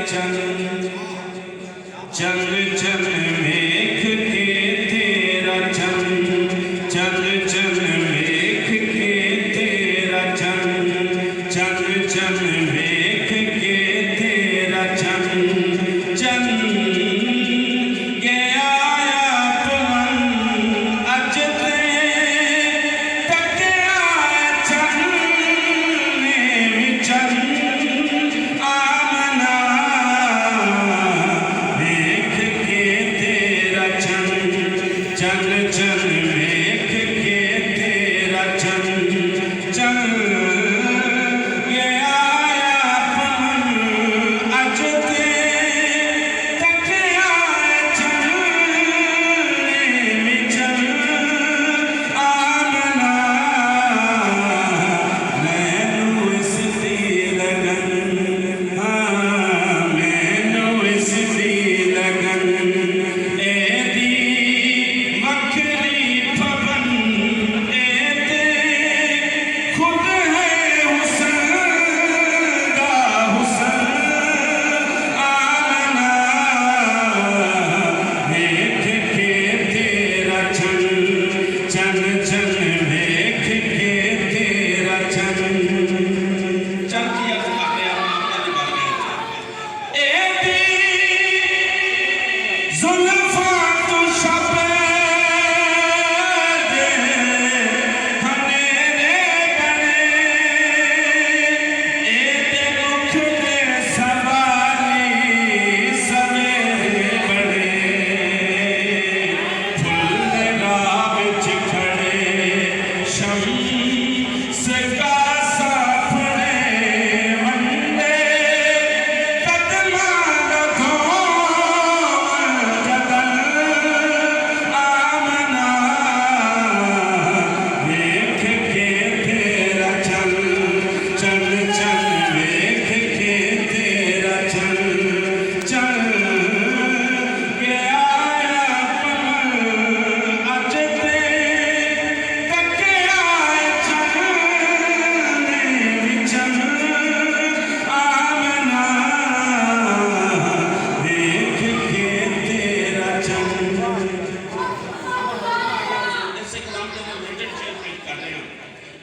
चन चन चन मेघ के तेरा चन चन चन मेघ के तेरा चन चन चन मेघ के तेरा चन चन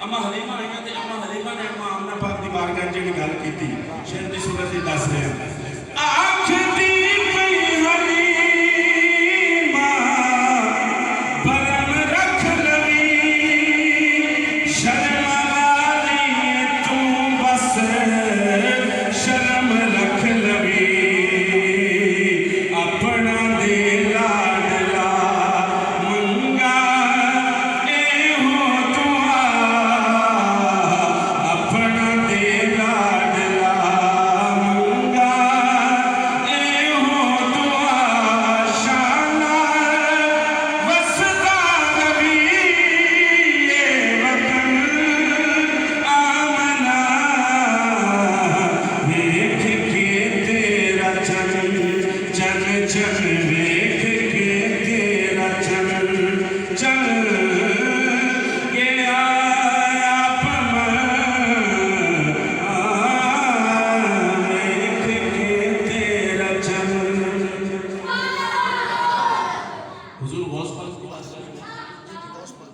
अम्मा हलीमा आई तो अम्मा हलीमा ने अम्मा आमना पाक की बारगाह जी गल की शेर की सूरत ही दस रहे आखदी पई हलीमा परम रख लवी शर्म वाली तू बस शर्म रख लवी अपना दे लाडला मंगा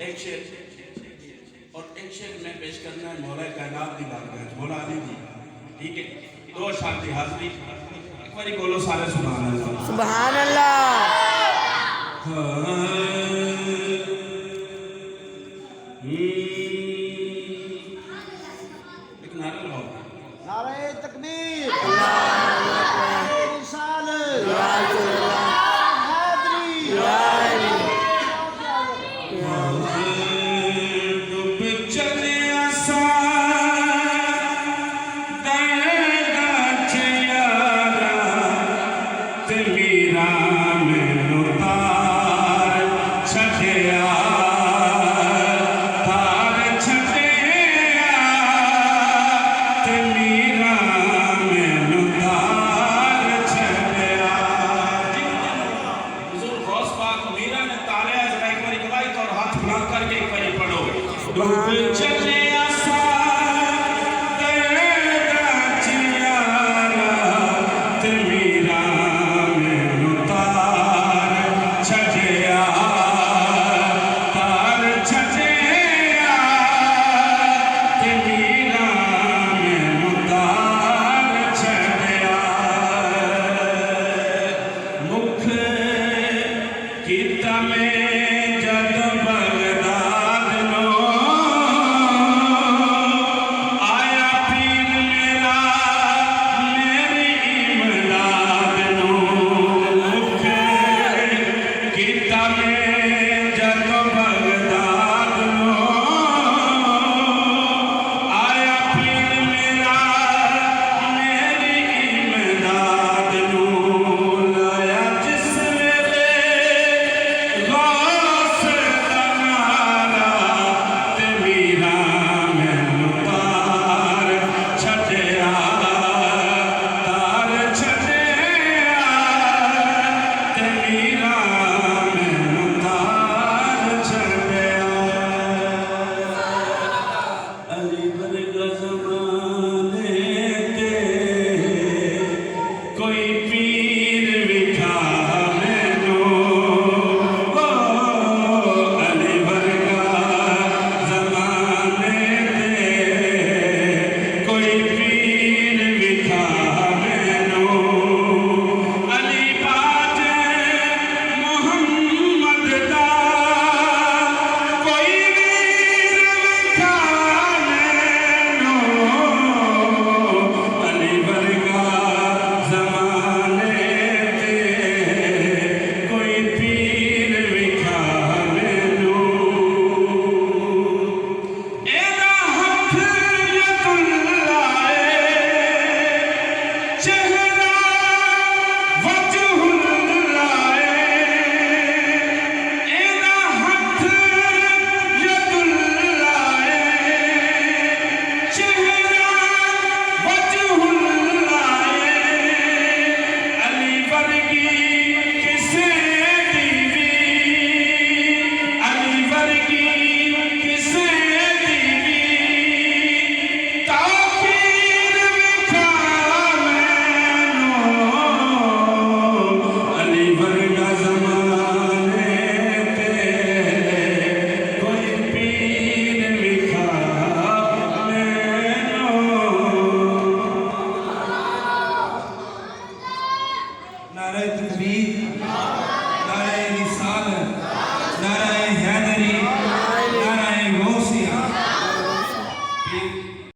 एक शेर और एक शेर में पेश करना है मौला कायनात की बारगाह मौला अली दी ठीक है दो अशार की हाजिरी एक बारी बोलो सारे सुभान अल्लाह सुभान अल्लाह एक नारा लगाओ नारे तकबीर अल्लाह